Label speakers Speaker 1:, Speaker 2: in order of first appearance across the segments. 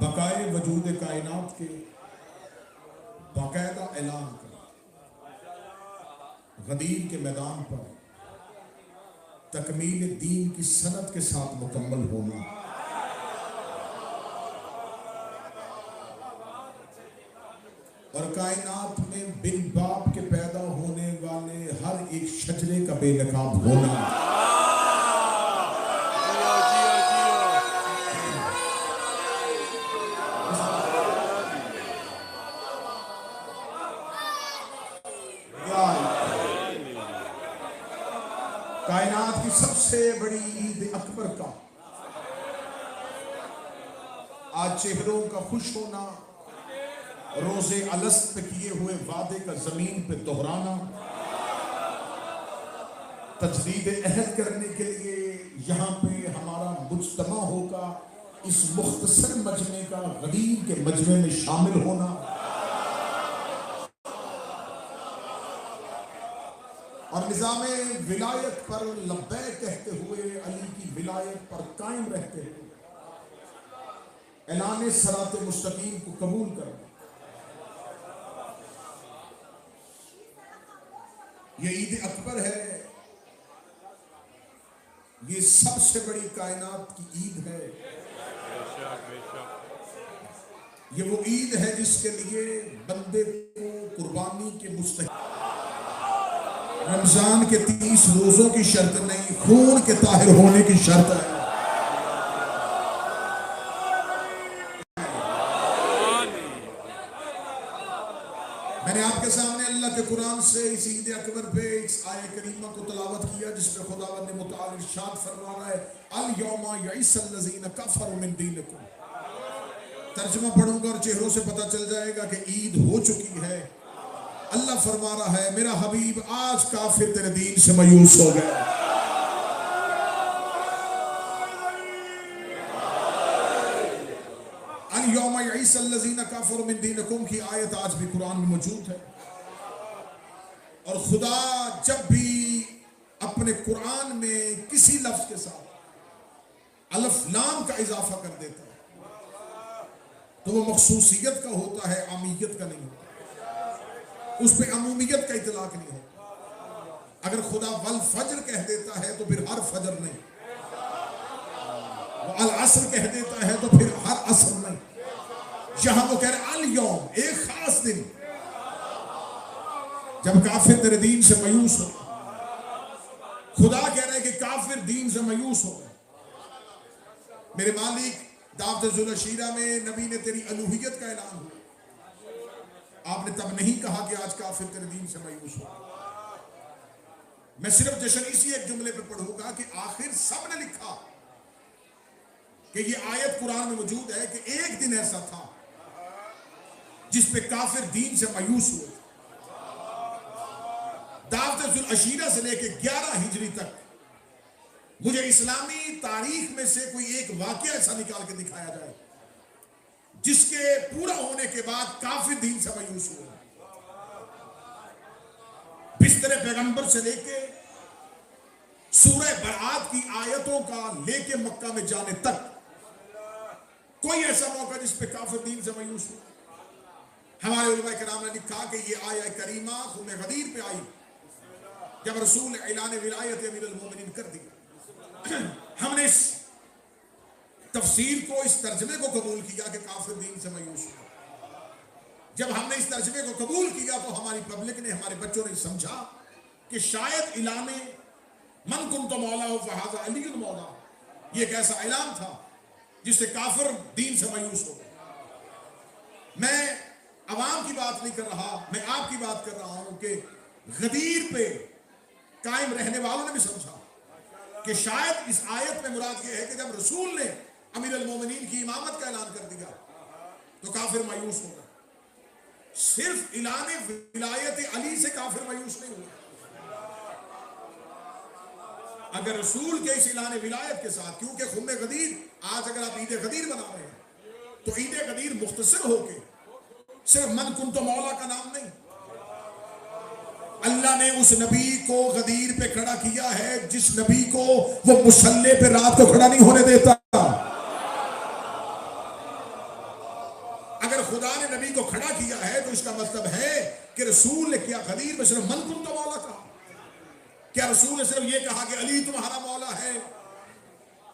Speaker 1: بقائے وجود کائنات کے باقاعدہ اعلان کر غدیر کے میدان پر تکمیل دین کی سند کے ساتھ مکمل ہونا، اور کائنات میں بن باپ کے پیدا ہونے والے ہر ایک شجرے کا بے نقاب ہونا، کائنات کی سب سے بڑی عید اکبر کا آج چہروں کا خوش ہونا، روزے الست پہ کیے ہوئے وعدے کا زمین پہ دہرانا، تجدید عہد کرنے کے لیے یہاں پہ ہمارا مجتمع ہوگا، اس مختصر مجمع کا غدیر کے مجمع میں شامل ہونا، اور نظام ولایت پر لبیک کہتے ہوئے علی کی ولایت پر قائم رہتے ہوئے اعلان صراط مستقیم کو قبول کرنا، یہ عید اکبر ہے، یہ سب سے بڑی کائنات کی عید ہے، یہ وہ عید ہے جس کے لیے بندے کو قربانی کے مستحق، رمضان کے 30 روزوں کی شرط نہیں، خون کے طاہر ہونے کی شرط ہے۔ میں نے آپ کے سامنے اللہ کے قرآن سے اس عید اکبر پہ اس آیہ کریمہ کو تلاوت کیا جس میں خداوند نے متعال ارشاد فرما رہا ہے الیوم یئس الذین کفروا من دینکم۔ ترجمہ پڑھوں گا اور چہروں سے پتہ چل جائے گا کہ عید ہو چکی ہے۔ اللہ فرما رہا ہے میرا حبیب آج کافر تیرے دین سے مایوس ہو گئے، الیوم یئس الذین کفروا من دینکم کی آیت آج بھی قرآن میں موجود ہے، اور خدا جب بھی اپنے قرآن میں کسی لفظ کے ساتھ الف لام کا اضافہ کر دیتا ہے تو وہ مخصوصیت کا ہوتا ہے، عامیت کا نہیں ہوتا، اس پہ عمومیت کا اطلاق نہیں ہوتا۔ اگر خدا والفجر کہہ دیتا ہے تو پھر ہر فجر نہیں، وہ العصر کہہ دیتا ہے تو پھر ہر عصر نہیں، یہاں وہ کہہ رہے الیوم ایک خاص دن جب کافر تیرے دین سے مایوس ہو، خدا کہہ رہے کہ کافر دین سے مایوس ہو میرے مالک، دعوت ذوالعشیرہ میں نبی نے تیری الوہیت کا اعلان ہوا، آپ نے تب نہیں کہا کہ آج کافر تیرے دین سے مایوس ہو۔ میں صرف جشن اسی ایک جملے پہ پڑھوں گا کہ آخر سب نے لکھا کہ یہ آیت قرآن میں موجود ہے کہ ایک دن ایسا تھا جس پہ کافر دین سے مایوس ہوئے۔ دعوت ذوالعشیرہ سے لے کے 11 ہجری تک مجھے اسلامی تاریخ میں سے کوئی ایک واقعہ ایسا نکال کے دکھایا جائے جس کے پورا ہونے کے بعد کافر دین سے مایوس ہوئے۔ بستر پیغمبر سے لے کے سورہ برآت کی آیتوں کا لے کے مکہ میں جانے تک کوئی ایسا موقع جس پہ کافر دین سے مایوس ہو۔ ہمارے علماء کرام نے لکھا کہ یہ آیہ کریمہ خون غدیر پہ آئی جب رسول اعلان ولایت امیر المومنین کر دیا۔ ہم نے اس تفسیر کو، اس ترجمے کو قبول کیا کہ کافر دین سے مایوس ہو۔ جب ہم نے اس ترجمے کو قبول کیا تو ہماری پبلک نے، ہمارے بچوں نے سمجھا کہ شاید اعلان من کنت مولا فہذا علی المولا یہ ایک ایسا اعلان تھا جس سے کافر دین سے مایوس ہو۔ میں عوام کی بات نہیں کر رہا، میں آپ کی بات کر رہا ہوں کہ غدیر پہ قائم رہنے والوں نے بھی سمجھا کہ شاید اس آیت میں مراد یہ ہے کہ جب رسول نے امیر المومنین کی امامت کا اعلان کر دیا تو کافر مایوس ہوگا۔ صرف اعلان ولایت علی سے کافر مایوس نہیں ہوگا، اگر رسول کے اس اعلان ولایت کے ساتھ، کیونکہ خم غدیر آج اگر آپ عید غدیر بنا رہے ہیں تو عید غدیر مختصر ہو کے صرف من کنت مولا کا نام نہیں، اللہ نے اس نبی کو غدیر پہ کھڑا کیا ہے جس نبی کو وہ مصلی پہ رات کو کھڑا نہیں ہونے دیتا۔ اگر خدا نے نبی کو کھڑا کیا ہے تو اس کا مطلب ہے کہ رسول نے کیا غدیر میں صرف من کنت مولا کہا؟ کیا رسول نے صرف یہ کہا کہ علی تمہارا مولا ہے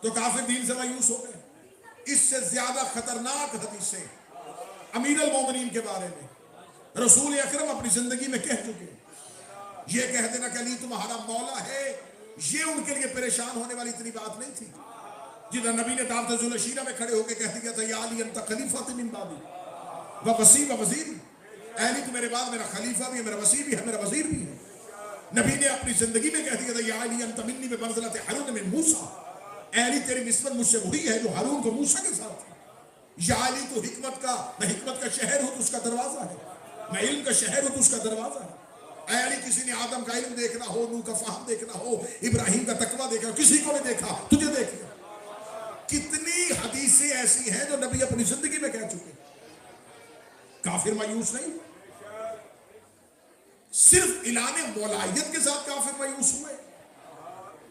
Speaker 1: تو کافر دین سے مایوس ہو گئے؟ اس سے زیادہ خطرناک حدیثیں امیر المومنین کے بارے میں رسول اکرم اپنی زندگی میں کہہ چکے. یہ کہہ دینا کہ علی تمہارا مولا ہے یہ ان کے لیے پریشان ہونے والی اتنی بات نہیں تھی. جنہاں نبی نے دعوت ذوالعشیرہ میں کھڑے ہو کے کہہ دیا تھا یا علی انت خلیفۃ من بعدی و وصی و وزیر، اے علی تو میرے بعد میرا خلیفہ بھی ہے، میرا وصی بھی ہے، میرا وزیر بھی ہے. نبی نے اپنی زندگی میں کہہ دیا تھا یا علی انت منی بمنزلۃ ہارون من موسیٰ، اے علی تیری نسبت مجھ سے وہی ہے جو ہارون کو موسیٰ کے ساتھ تھی. یا علی تو حکمت کا، میں حکمت کا شہر ہوں تو اس کا دروازہ ہے، میں علم کا شہر ہوں تو اس کا دروازہ ہے. اے علی کسی نے آدم کا علم دیکھنا ہو، نوح کا فہم دیکھنا ہو، ابراہیم کا تقویٰ دیکھنا ہو، کسی کو نہیں دیکھا، تجھے دیکھ لیا. کتنی حدیثیں ایسی ہیں جو نبی اپنی زندگی میں کہہ چکے. کافر مایوس نہیں، صرف اعلان مولائیت کے ساتھ کافر مایوس ہوئے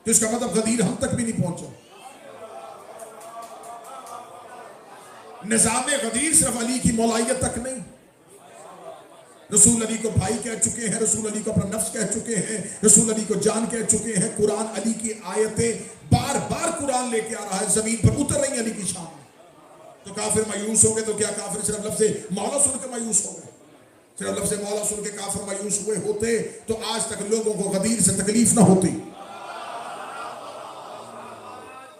Speaker 1: تو اس کا مطلب غدیر ہم تک بھی نہیں پہنچا. نظام غدیر صرف علی کی مولائیت تک نہیں، رسول علی کو بھائی کہہ چکے ہیں، رسول علی کو اپنا نفس کہہ چکے ہیں، رسول علی کو جان کہہ چکے ہیں. قرآن علی کی آیتیں بار بار قرآن لے کے آ رہا ہے، زمین پر اتر رہی ہیں علی کی شان. تو کافر مایوس ہو گئے تو کیا کافر صرف لفظ مولا سن کے مایوس ہو گئے؟ صرف لفظ مولا سن کے کافر مایوس ہوئے ہوتے تو آج تک لوگوں کو غدیر سے تکلیف نہ ہوتی.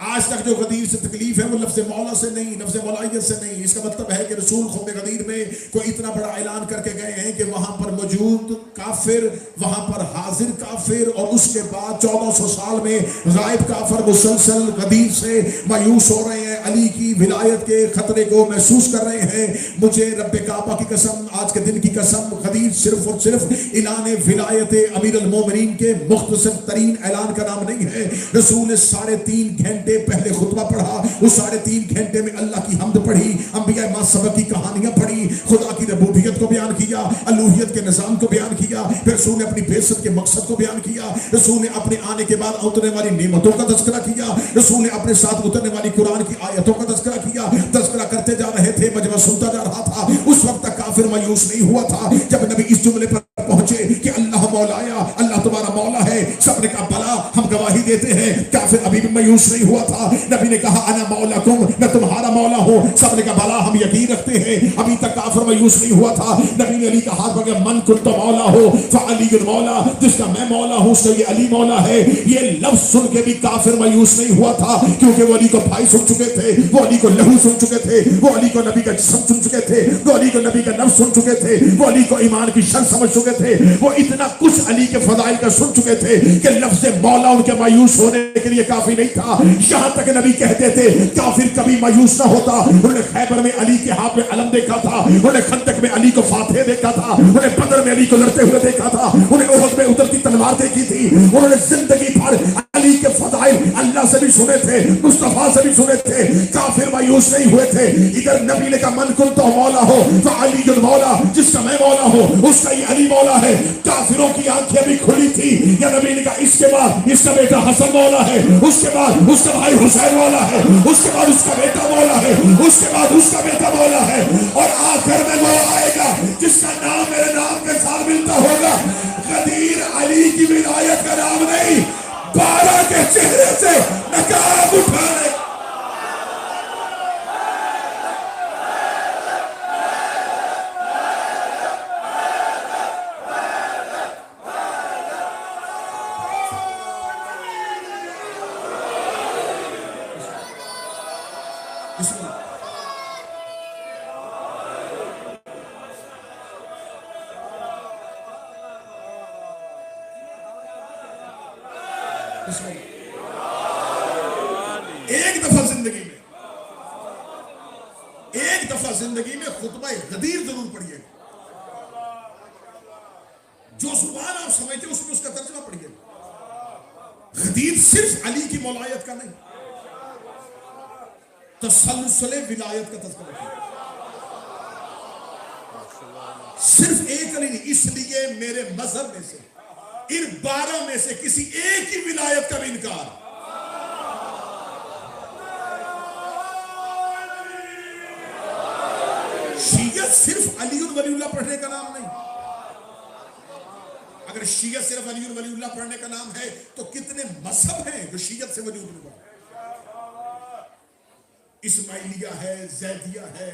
Speaker 1: آج تک جو غدیر سے تکلیف ہے وہ لفظ مولا سے نہیں، لفظ مولائیت سے نہیں. اس کا مطلب ہے کہ رسول قوم غدیر میں کوئی اتنا بڑا اعلان کر کے گئے ہیں کہ وہاں پر موجود کافر، وہاں پر حاضر کافر اور اس کے بعد 1400 سال میں غائب کافر مسلسل غدیر سے مایوس ہو رہے ہیں، علی کی ولایت کے خطرے کو محسوس کر رہے ہیں. مجھے رب کعبہ کی قسم، آج کے دن کی قسم، غدیر صرف اور صرف اعلان ولایت امیر المومنین کے مختصر ترین اعلان کا نام نہیں ہے. رسول نے 3.5 گھنٹے پہلے خطبہ پڑھا، اس 3.5 گھنٹے میں اللہ کی حمد پڑھی، انبیاء ما سبق کی کہانیاں پڑھی، خدا کی ربوبیت کو بیان کیا، الوہیت کے نظام کو بیان کیا. پھر رسول نے اپنی بعثت کے مقصد کو بیان کیا. رسول نے اپنے آنے کے بعد اترنے والی نعمتوں کا تذکرہ کیا. رسول نے اپنے ساتھ اترنے والی قرآن کی آیتوں کا تذکرہ کیا. تذکرہ کرتے جا رہے تھے، مجمع سنتا جا رہا تھا. اس وقت تک کافر مایوس نہیں ہوا تھا. جب نبی اس جملے پر پہنچے کہ اللہ مولایا، اللہ تمہارا مولا ہے، سب نے کہا بلا، ہم گواہی دیتے ہیں. کافر ابھی بھی مایوس نہیں ہوا تھا. نبی نے کہا انا مولاکم، میں تمہارا مولا ہوں. سب نے کہا بلا، ہم یقین رکھتے ہیں. ابھی تک کافر مایوس نہیں ہوا تھا. نبی نے علی کا ہاتھ پکڑا، من کنت مولا ہو فعلی المولا، جس کا میں مولا ہوں اس کا یہ علی مولا ہے. یہ لفظ سن کے بھی کافر مایوس نہیں ہوا تھا، کیونکہ وہ علی کو بھائی سن چکے تھے، وہ علی کو لہو سن چکے تھے، وہ علی کو نبی کا جسم سن چکے تھے، وہ علی کو نبی کا نفس سن چکے تھے، وہ علی کو ایمان کی شرط سمجھ چکے تھے. وہ اتنا کچھ علی کے فضائل کا سن چکے تھے کہ لفظ مولا ان کے مایوس ہونے کے لیے کافی نہیں تھا. یہاں تک نبی کہتے تھے کافر کبھی مایوس نہ ہوتا. انہوں نے خیبر میں علی کے ہاتھ میں علم دیکھا تھا، انہوں نے خندق میں علی کو فاتح دیکھا تھا، انہوں نے بدر میں علی کو لڑتے ہوئے دیکھا تھا، انہوں نے احد میں اترتی تلوار دیکھی تھی. انہوں نے زندگی بھر علی کے فضائل اللہ سے بھی سنے تھے، مصطفیٰ سے بھی سنے تھے. کافر مایوس نہیں ہوئے تھے. ادھر نبی نے کہا من کنت مولا ہو فعلی المولا، جس کا میں مولا ہوں اس کا یہ علی مولا ہے. کافروں کی آنکھیں بھی کھلی تھی. یا نبی نے کہا اس کے بعد اس کا بیٹا حسن مولا ہے، اس کے بعد اس کا بھائی حسین مولا ہے، اس کے بعد اس کا بیٹا مولا ہے، اس کے بعد اس کا بیٹا مولا ہے، اور آخر میں وہ آئے گا جس کا نام میرے نام کے ساتھ ملتا ہوگا. غدیر علی کی ولایت کا نام نہیں، 12 کے چہرے سے نقاب اٹھانے. ایک دفعہ زندگی میں خطبہ غدیر ضرور پڑھیے، جو زبان آپ سمجھتے اس میں اس کا ترجمہ پڑھیے. غدیر صرف علی کی مولایت کا نہیں، تسلسل ولایت کا تذکرہ کیا. صرف ایک علی نہیں، اس لیے میرے مذہب میں سے ان 12 میں سے کسی ایک ہی ولایت کا بھی انکار. شیعت صرف علی ولی اللہ پڑھنے کا نام نہیں. اگر شیعت صرف علی ولی اللہ پڑھنے کا نام ہے تو کتنے مذہب ہیں جو شیعت سے ولی اللہ؟ اسماعیلیہ ہے، زیدیہ ہے،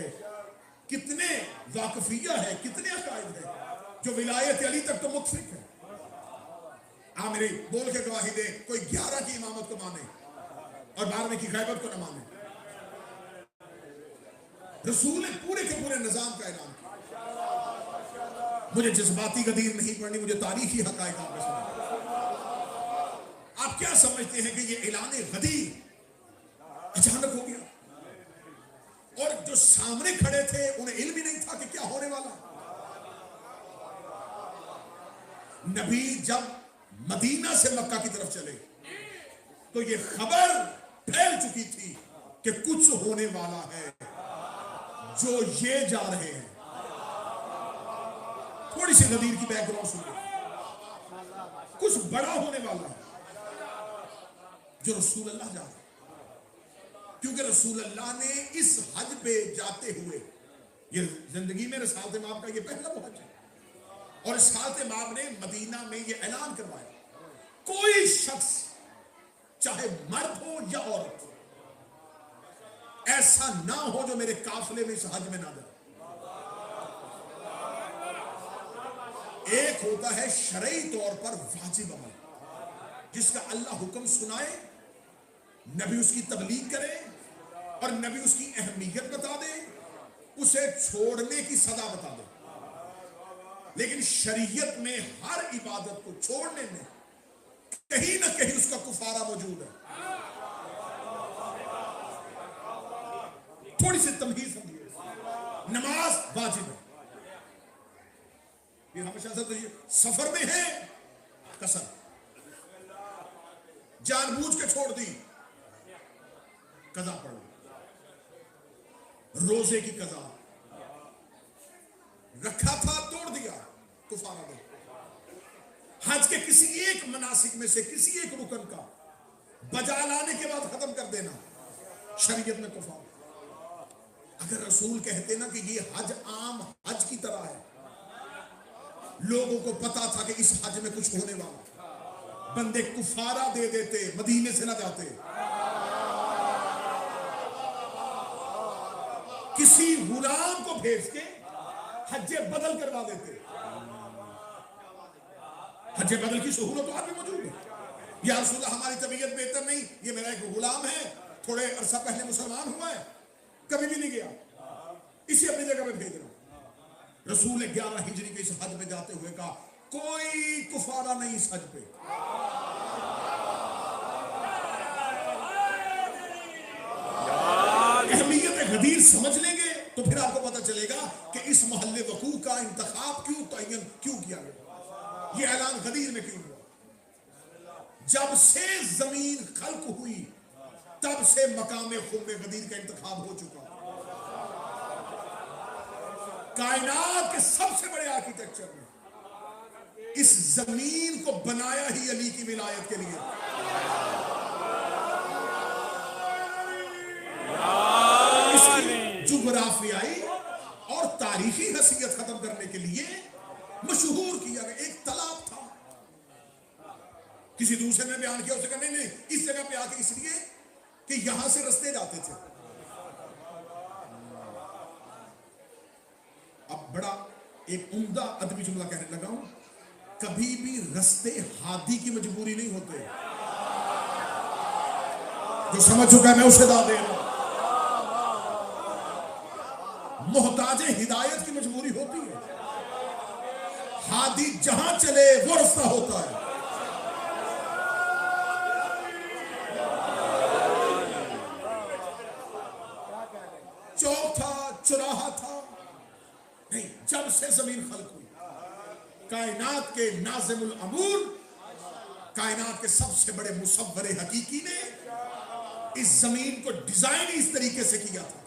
Speaker 1: کتنے واقفیہ ہے، کتنے عقائد ہیں جو ولایت علی تک تو متفق ہے. میرے بول کے گواہی دے کوئی 11 کی امامت کو مانے اور 12 کی غیبت کو نہ مانے. رسول نے پورے کے پورے نظام کا اعلان کیا. مجھے جذباتی غدیر نہیں پڑھنی، مجھے تاریخی حقائق آپ میں سنیں. آپ کیا سمجھتے ہیں کہ یہ اعلان غدیر اچانک ہو گیا؟ اور جو سامنے کھڑے تھے انہیں علم ہی نہیں تھا کہ کیا ہونے والا. نبی جب مدینہ سے مکہ کی طرف چلے تو یہ خبر پھیل چکی تھی کہ کچھ ہونے والا ہے. جو یہ جا رہے ہیں، تھوڑی سی غدیر کی بیک گراؤنڈ سنیں، کچھ بڑا ہونے والا ہے جو رسول اللہ جا رہے ہیں. کیونکہ رسول اللہ نے اس حج پہ جاتے ہوئے، یہ زندگی میں رسالت مآب کا یہ پہلا وہ حج ہے، اور رسالت مآب نے مدینہ میں یہ اعلان کروایا کوئی شخص چاہے مرد ہو یا عورت ایسا نہ ہو جو میرے قافلے میں اس حج میں نہ جائے. ایک ہوتا ہے شرعی طور پر واجب عمل، جس کا اللہ حکم سنائے، نبی اس کی تبلیغ کرے اور نبی اس کی اہمیت بتا دے، اسے چھوڑنے کی سزا بتا دے. لیکن شریعت میں ہر عبادت کو چھوڑنے میں کہیں نہ کہیں اس کا کفارہ موجود ہے. تھوڑی سی تمہیز سمجھیے. نماز واجب ہے، یہ ہمیشہ سے سفر میں ہے قسم، جان بوجھ کے چھوڑ دی قضا پڑھ لی. روزے کی قضا رکھا تھا توڑ دیا کفارہ دے. حج کے کسی ایک مناسک میں سے کسی ایک رکن کا بجا لانے کے بعد ختم کر دینا شریعت میں کفارہ. اگر رسول کہتے نا کہ یہ حج عام حج کی طرح ہے، لوگوں کو پتا تھا کہ اس حج میں کچھ ہونے والا، بندے کفارہ دے دیتے، مدینے سے نہ جاتے، کسی غلام کو بھیج کے حج بدل کروا دیتے. حج بدل کی سہولت تو آپ بھی موجود ہے. یا رسول اللہ ہماری طبیعت بہتر نہیں، یہ میرا ایک غلام ہے، تھوڑے عرصہ پہلے مسلمان ہوا ہے، کبھی بھی نہیں گیا، اسی اپنی جگہ پہ بھیج رہا ہوں. رسول نے 11 ہجری کے اس حج میں جاتے ہوئے کہا کوئی کفارہ نہیں اس حج پہ. اہمیت غدیر سمجھ لیں گے تو پھر آپ کو پتا چلے گا کہ اس محل وقوع کا انتخاب کیوں تعین کیوں کیا گیا، یہ اعلان غدیر میں کیوں ہوا. جب سے زمین خلق ہوئی تب سے مقام خم غدیر کا انتخاب ہو چکا. کائنات کے سب سے بڑے آرکیٹیکچر میں اس زمین کو بنایا ہی علی کی ولایت کے لیے. اس کی جغرافیائی اور تاریخی حیثیت ختم کرنے کے لیے مشہور کیا گیا. ایک تالاب تھا، کسی دوسرے نے بیان کیا، اسے کہا نہیں اس جگہ پہ آ کے اس لیے کہ یہاں سے رستے جاتے تھے. اب بڑا ایک عمدہ ادبی جملہ کہنے لگا ہوں، کبھی بھی رستے ہادی کی مجبوری نہیں ہوتے. جو سمجھ چکا ہے میں اسے دعوت دے رہا ہوں. محتاج ہدایت کی مجبوری ہوتی ہے، ہادی جہاں چلے وہ رستہ ہوتا ہے. چوک تھا، چراہا تھا نہیں. جب سے زمین خلق ہوئی، کائنات کے ناظم الامور، کائنات کے سب سے بڑے مصور حقیقی نے اس زمین کو ڈیزائن اس طریقے سے کیا تھا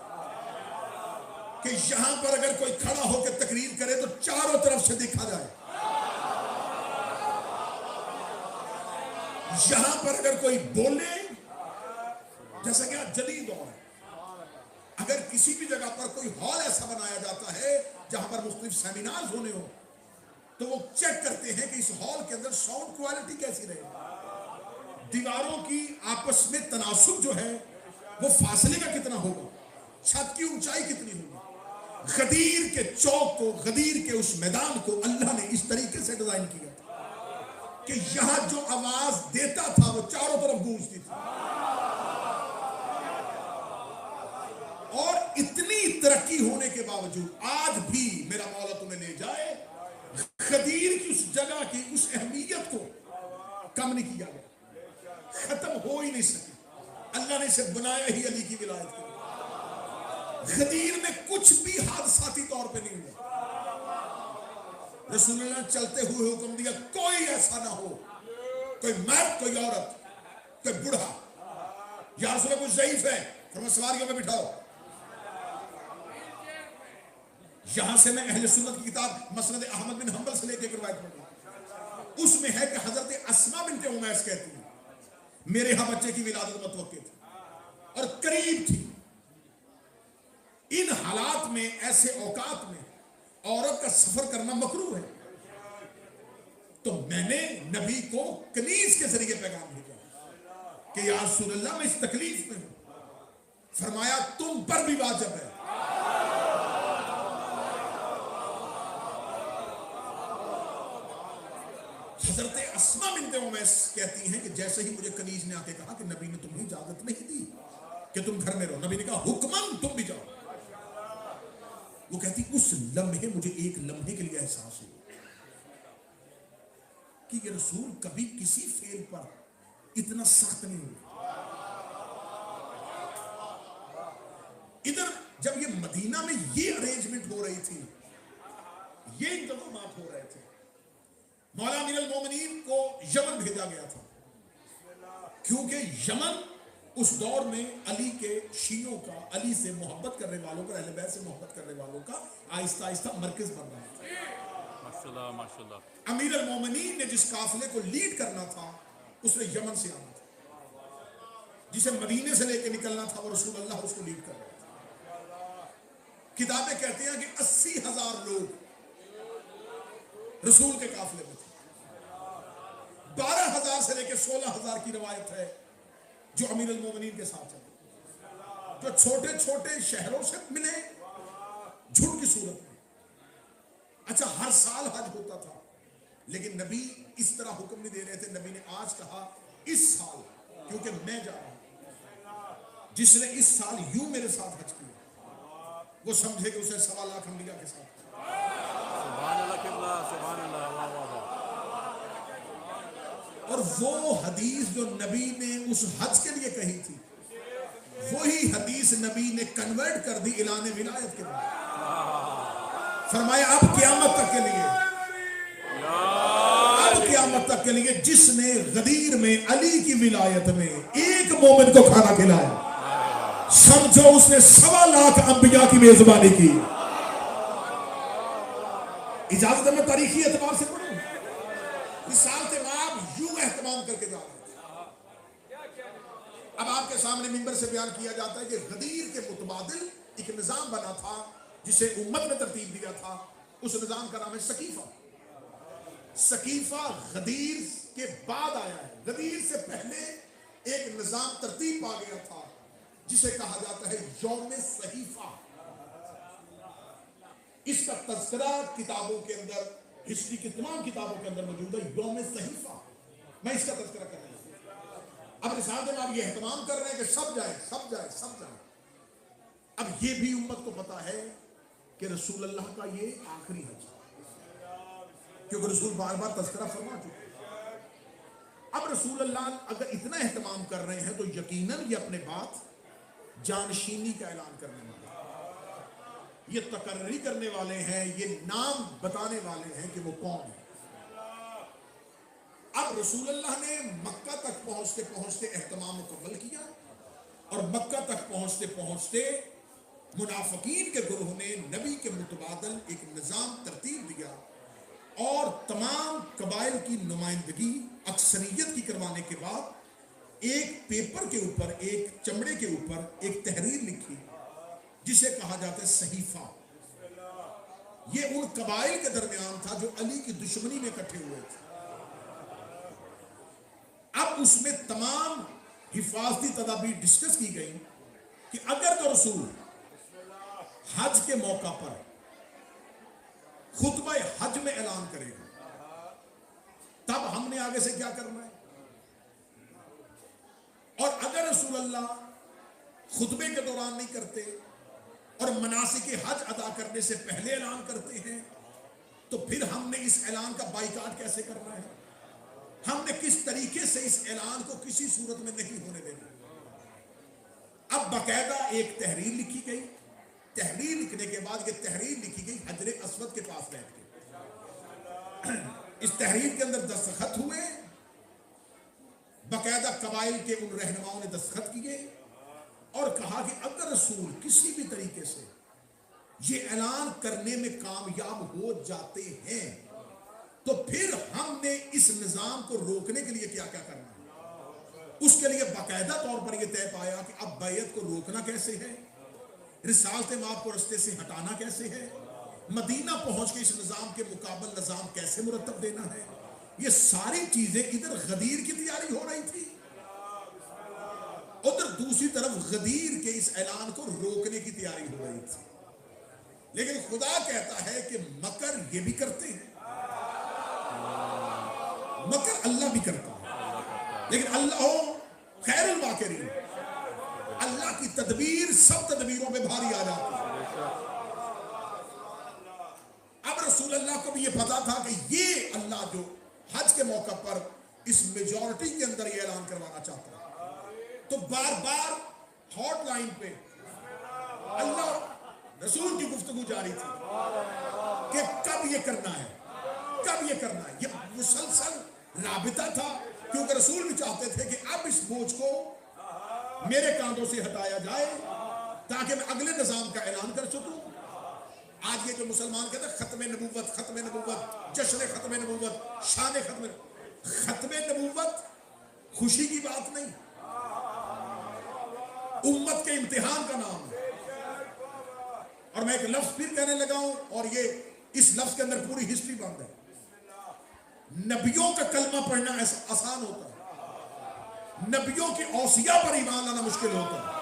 Speaker 1: کہ یہاں پر اگر کوئی کھڑا ہو کے تقریر کرے تو چاروں طرف سے دیکھا جائے. یہاں پر اگر کوئی بولے، جیسا کہ جدید دور ہے، اگر کسی بھی جگہ پر کوئی ہال ایسا بنایا جاتا ہے جہاں پر مختلف سیمینارز ہونے ہوں تو وہ چیک کرتے ہیں کہ اس ہال کے اندر ساؤنڈ کوالٹی کیسی رہے، دیواروں کی آپس میں تناسب جو ہے وہ فاصلے کا کتنا ہوگا، چھت کی اونچائی کتنی ہوگی۔ غدیر کے چوک کو، غدیر کے اس میدان کو اللہ نے اس طریقے سے ڈیزائن کیا کہ یہاں جو آواز دیتا تھا وہ چاروں طرف گونجتی تھی۔ اور اتنی ترقی ہونے کے باوجود آج بھی میرا مولا تمہیں لے جائے، غدیر کی اس جگہ کی اس اہمیت کو کم نہیں کیا گیا، ختم ہو ہی نہیں سکی۔ اللہ نے اسے بنایا ہی علی کی ولایت کے لیے۔ غدیر میں کچھ بھی حادثاتی طور پہ نہیں ہوا۔ رسول اللہ نے چلتے ہوئے حکم دیا کوئی ایسا نہ ہو، کوئی مرد، کوئی عورت، کوئی بوڑھا، یا رسول اللہ کوئی ضعیف ہے، فرمایا سواریوں میں بٹھاؤ۔ یہاں سے میں اہل سنت کی کتاب مسند احمد بن حنبل سے لے کے روایت پڑھ رہا ہوں، اس میں ہے کہ حضرت اسماء بنت امیس کہتی ہیں میرے ہاں بچے کی ولادت متوقع تھی اور قریب تھی۔ ان حالات میں، ایسے اوقات میں عورت کا سفر کرنا مکروہ ہے، تو میں نے نبی کو کنیز کے ذریعے پیغام بھیجا کہ یا رسول اللہ میں اس تکلیف میں ہوں۔ فرمایا تم پر بھی واجب ہے۔ حضرت اسماء بنت امیس کہتی ہیں کہ جیسے ہی مجھے کنیز نے آ کے کہا کہ نبی نے تمہیں اجازت نہیں دی کہ تم گھر میں رہو، نبی نے کہا حکماً تم بھی جاؤ۔ وہ کہتی اس لمحے مجھے ایک لمحے کے لیے احساس ہوا کہ یہ رسول کبھی کسی فعل پر اتنا سخت نہیں ہوا۔ ادھر جب یہ مدینہ میں یہ ارینجمنٹ ہو رہی تھی، یہ انتظامات ہو رہے تھے، مولا امیر المومنین کو یمن بھیجا گیا تھا کیونکہ یمن اس دور میں علی کے شیعوں کا، علی سے محبت کرنے والوں کا، اہل بیت سے محبت کرنے والوں کا آہستہ آہستہ مرکز بن رہا تھا۔
Speaker 2: ماشاءاللہ ماشاءاللہ۔
Speaker 1: امیر المومنین نے جس قافلے کو لیڈ کرنا تھا اس نے یمن سے آنا تھا، جسے مدینے سے لے کے نکلنا تھا وہ رسول اللہ اس کو لیڈ کر رہا تھا۔ کتابیں کہتے ہیں کہ 80,000 لوگ رسول کے قافلے میں تھے، 12,000 سے لے کے 16,000 کی روایت ہے جو امیر المومنین کے ساتھ چلے، جو چھوٹے چھوٹے شہروں سے ملے جھنڈ کی صورت میں۔ اچھا ہر سال حج ہوتا تھا لیکن نبی اس طرح حکم نہیں دے رہے تھے، نبی نے آج کہا اس سال کیونکہ میں جا رہا ہوں، جس نے اس سال یوں میرے ساتھ حج کیا وہ سمجھے کہ اسے 1.25 لاکھ انبیاء کے ساتھ۔
Speaker 2: سبحان اللہ قبلہ، سبحان اللہ، واہ واہ واہ۔
Speaker 1: اور وہ حدیث جو نبی نے اس حج کے لیے کہی تھی وہی حدیث نبی نے کنورٹ کر دی اعلان ولایت کے بعد۔ فرمایا اب قیامت تک کے لیے، اب قیامت تک کے لیے جس نے غدیر میں علی کی ولایت میں ایک مومن کو کھانا کھلایا سمجھو اس نے 1.25 لاکھ انبیاء کی میزبانی کی۔ اجازت ہے میں تاریخی اعتبار سے پڑھوں، مثال کے بعد یوں اہتمام کر کے جا رہے ہیں۔ اب آپ کے سامنے منبر سے بیان کیا جاتا ہے کہ غدیر کے متبادل ایک نظام بنا تھا جسے امت نے ترتیب دیا تھا، اس نظام کا نام ہے سقیفہ۔ سقیفہ غدیر کے بعد آیا ہے، غدیر سے پہلے ایک نظام ترتیب پا گیا تھا جسے کہا جاتا ہے یوم صحیفہ۔ اس کا تذکرہ کتابوں کے اندر، ہسٹری کی تمام کتابوں کے اندر موجود ہے، یوم صحیفہ۔ میں اس کا تذکرہ کر رہا ہوں۔ اب رسالت میں آپ یہ اہتمام کر رہے ہیں کہ سب جائے سب جائے سب جائے۔ اب یہ بھی امت کو پتا ہے کہ رسول اللہ کا یہ آخری حج ہے کیونکہ رسول بار بار تذکرہ فرما چکے۔ اب رسول اللہ اگر اتنا اہتمام کر رہے ہیں تو یقیناً یہ اپنے بات جانشینی کا اعلان کرنے والے ہیں، یہ تقرری کرنے والے ہیں، یہ نام بتانے والے ہیں کہ وہ کون ہے۔ اب رسول اللہ نے مکہ تک پہنچتے پہنچتے اہتمام مکمل کیا اور مکہ تک پہنچتے پہنچتے منافقین کے گروہ نے نبی کے متبادل ایک نظام ترتیب دیا اور تمام قبائل کی نمائندگی اکثریت کی کروانے کے بعد ایک پیپر کے اوپر، ایک چمڑے کے اوپر ایک تحریر لکھی جسے کہا جاتا ہے صحیفہ. یہ ان قبائل کے درمیان تھا جو علی کی دشمنی میں اکٹھے ہوئے تھے. اب اس میں تمام حفاظتی تدابیر ڈسکس کی گئی کہ اگر تو رسول حج کے موقع پر خطبہ حج میں اعلان کرے گا تب ہم نے آگے سے کیا کرنا ہے, اور اگر رسول اللہ خطبے کے دوران نہیں کرتے اور مناسک حج ادا کرنے سے پہلے اعلان کرتے ہیں تو پھر ہم نے اس اعلان کا بائیکاٹ کیسے کرنا ہے, ہم نے کس طریقے سے اس اعلان کو کسی صورت میں نہیں ہونے دینا. اب باقاعدہ ایک تحریر لکھی گئی, تحریر لکھنے کے بعد یہ تحریر لکھی گئی حجر اسود کے پاس بیٹھ کے. اس تحریر کے اندر دستخط ہوئے, باقاعدہ قبائل کے ان رہنماؤں نے دستخط کیے اور کہا کہ اگر رسول کسی بھی طریقے سے یہ اعلان کرنے میں کامیاب ہو جاتے ہیں تو پھر ہم نے اس نظام کو روکنے کے لیے کیا کیا کرنا ہے. اس کے لیے باقاعدہ طور پر یہ طے پایا کہ اب بیعت کو روکنا کیسے ہے, رسالت مآب کو رستے سے ہٹانا کیسے ہے, مدینہ پہنچ کے اس نظام کے مقابل نظام کیسے مرتب دینا ہے. یہ ساری چیزیں ادھر غدیر کی تیاری ہو رہی تھی, ادھر دوسری طرف غدیر کے اس اعلان کو روکنے کی تیاری ہو رہی تھی. لیکن خدا کہتا ہے کہ مکر یہ بھی کرتے ہیں, مکر اللہ بھی کرتا ہے, لیکن اللہ خیر الماکرین, اللہ کی تدبیر سب تدبیروں میں بھاری آ جاتی ہے. اب رسول اللہ کو بھی یہ پتا تھا کہ یہ اللہ جو حج کے موقع پر اس میجورٹی کے اندر یہ اعلان کروانا چاہتا ہے, تو بار بار ہاٹ لائن پہ اللہ رسول کی گفتگو جاری تھی کہ کب یہ کرنا ہے, کب یہ کرنا ہے. یہ مسلسل رابطہ تھا کیونکہ رسول بھی چاہتے تھے کہ اب اس بوجھ کو میرے کاندھوں سے ہٹایا جائے تاکہ میں اگلے نظام کا اعلان کر سکوں. آج یہ جو مسلمان کہتے ہیں ختم نبوت, ختم نبوت, جشن ختم نبوت, شان ختم نبوت خوشی کی بات نہیں, امت کے امتحان کا نام ہے. اور میں ایک لفظ پھر کہنے لگا ہوں اور یہ اس لفظ کے اندر پوری ہسٹری بند ہے. نبیوں کا کلمہ پڑھنا آسان ہوتا ہے, نبیوں کی اوصیہ پر ایمان لانا مشکل ہوتا ہے.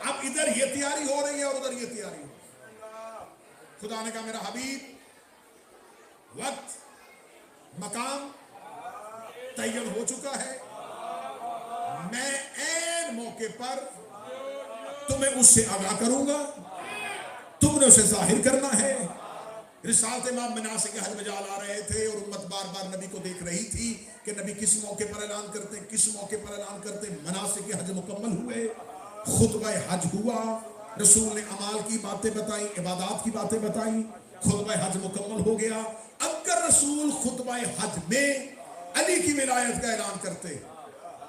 Speaker 1: اب ادھر یہ تیاری ہو رہی ہے اور ادھر یہ تیاری ہو رہی ہے. خدا نے کہا میرا حبیب وقت مقام تعین ہو چکا ہے, میں عین موقع پر تمہیں اس سے آگاہ کروں گا, تم نے اسے ظاہر کرنا ہے. رسالت امام مناسک حج میں جا لا رہے تھے اور امت بار بار نبی کو دیکھ رہی تھی کہ نبی کس موقع پر اعلان کرتے ہیں, کس موقع پر اعلان کرتے ہیں. مناسک حج مکمل ہوئے, خطبہ حج ہوا, رسول نے اعمال کی باتیں بتائیں, عبادات کی باتیں بتائیں, خطبہ حج مکمل ہو گیا. اگر رسول خطبہ حج میں علی کی ولایت کا اعلان کرتے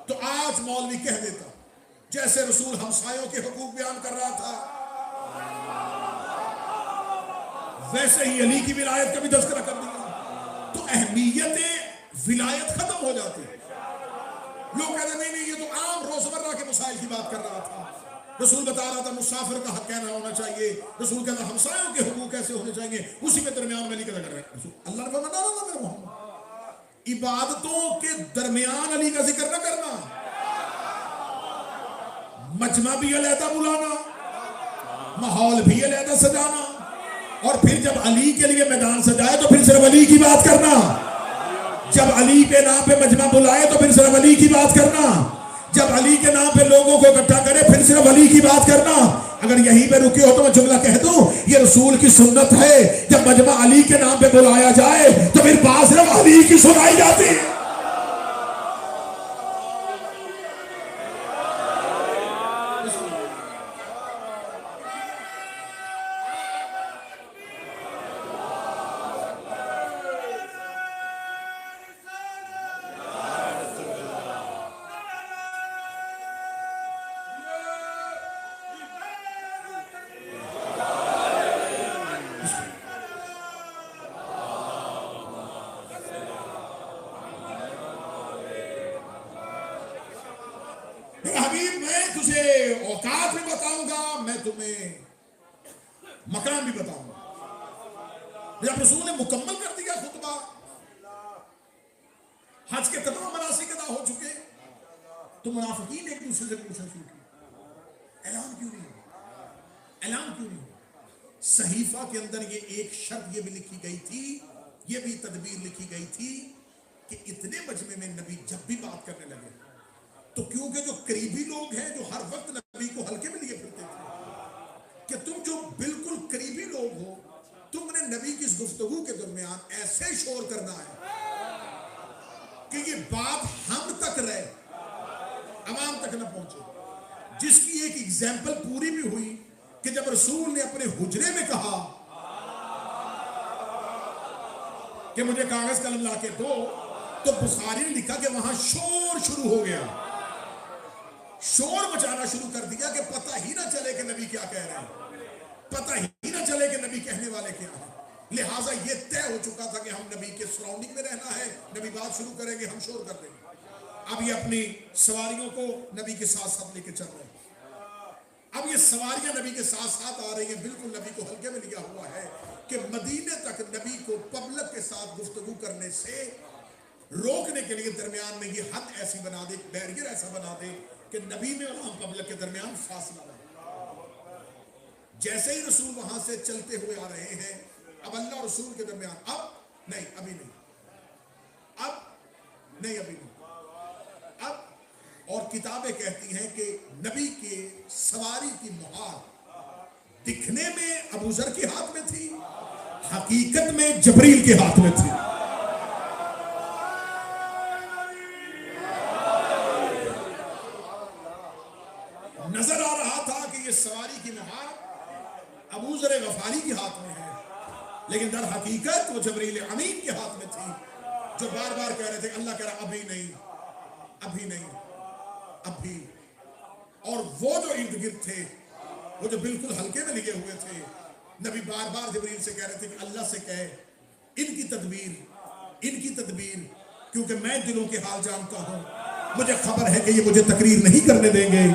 Speaker 1: تو آج مولوی کہہ دیتا جیسے رسول ہمسایوں کے حقوق بیان کر رہا تھا ویسے ہی علی کی ولایت کا بھی تذکرہ کر دیا, تو اہمیت ولایت ختم ہو جاتی ہے. لوگ کہتے ہیں نہیں یہ تو عام روزمرہ کے مسائل کی بات کر رہا تھا, رسول بتا رہا تھا مسافر کا حق کہنا ہونا چاہیے, رسول کہتا ہمسایوں کے حقوق کیسے ہونے چاہیے, اسی کے درمیان میں علی کا ذکر ہے. اللہ نے فرمایا نہ میرے محمد, عبادتوں کے درمیان علی کا ذکر نہ کرنا, مجمع بھی علیحدہ بلانا, ماحول بھی علیحدہ سجانا, اور پھر جب علی کے لیے میدان سجائے تو پھر صرف علی کی بات کرنا, جب علی کے نام پہ مجمع بلائے تو پھر صرف علی کی بات کرنا, جب علی کے نام پہ لوگوں کو اکٹھا کرے پھر صرف علی کی بات کرنا. اگر یہیں پہ رکے ہو تو میں جملہ کہہ دوں, یہ رسول کی سنت ہے, جب مجمع علی کے نام پہ بلایا جائے تو پھر بات صرف علی کی سنائی جاتی ہے. میرا حبیب میں تجھے اوقات بھی بتاؤں گا، میں تمہیں مقام بھی بتاؤں گا۔ جب رسول نے مکمل کر دیا خطبہ، حج کے تمام مناسک ادا ہو چکے، تو منافقین ایک دوسرے سے پوچھنا شروع کیا، اعلان کیوں نہیں ہوا؟ اعلان کیوں نہیں ہوا؟ صحیفہ کے اندر یہ ایک شرط یہ بھی لکھی گئی تھی، یہ بھی تدبیر لکھی گئی تھی کہ اتنے مجمع میں نبی جب بھی بات کرنے لگے تو کیونکہ جو قریبی لوگ ہیں جو ہر وقت نبی کو ہلکے میں لیے پھرتے تھے، کہ تم جو بالکل قریبی لوگ ہو، تم نے نبی کی اس گفتگو کے درمیان ایسے شور کرنا ہے کہ یہ بات ہم تک رہے، عوام تک نہ پہنچے۔ جس کی ایک ایگزامپل پوری بھی ہوئی کہ جب رسول نے اپنے حجرے میں کہا کہ مجھے کاغذ قلم لا کے دو، تو بخاری نے لکھا کہ وہاں شور شروع ہو گیا، شور مچانا شروع کر دیا کہ پتہ ہی نہ چلے کہ نبی کیا کہہ رہے ہیں، پتہ ہی نہ چلے کہ نبی کہنے والے کیا ہیں۔ لہٰذا یہ طے ہو چکا تھا کہ ہم نبی کے سراؤنڈنگ میں رہنا ہے، نبی بات شروع کریں گے، ہم شور کر دیں گے۔ اب یہ اپنی سواریوں کو نبی کے ساتھ ساتھ لے کے چل رہے ہیں۔ اب یہ سواریاں نبی کے ساتھ ساتھ آ رہی ہیں، بالکل نبی کو ہلکے میں لیا ہوا ہے کہ مدینے تک نبی کو پبلک کے ساتھ گفتگو کرنے سے روکنے کے لیے درمیان میں یہ حد ایسی بنا دے، بیریئر ایسا بنا دے کہ نبی میں اور عام پبلک کے درمیان فاصلہ رہے۔ جیسے ہی رسول وہاں سے چلتے ہوئے آ رہے ہیں، اب اللہ اور رسول کے درمیان اب نہیں، ابھی نہیں، اب نہیں، ابھی نہیں، اب۔ اور کتابیں کہتی ہیں کہ نبی کے سواری کی مہار دکھنے میں ابو ذر کے ہاتھ میں تھی، حقیقت میں جبریل کے ہاتھ میں تھی۔ نظر آ رہا تھا کہ یہ سواری کی مہار ابو ذر غفاری کے ہاتھ میں ہے، لیکن در حقیقت وہ جبریل امین کے ہاتھ میں تھی، جو بار بار کہہ رہے تھے، اللہ کہہ رہا ابھی نہیں، ابھی نہیں، ابھی۔ اور وہ جو ارد گرد تھے، وہ جو بالکل ہلکے میں لگے ہوئے تھے، نبی بار بار جبریل سے کہہ رہے تھے کہ اللہ سے کہے ان کی تدبیر، کیونکہ میں دلوں کے حال جانتا ہوں، مجھے خبر ہے کہ یہ مجھے تقریر نہیں کرنے دیں گے،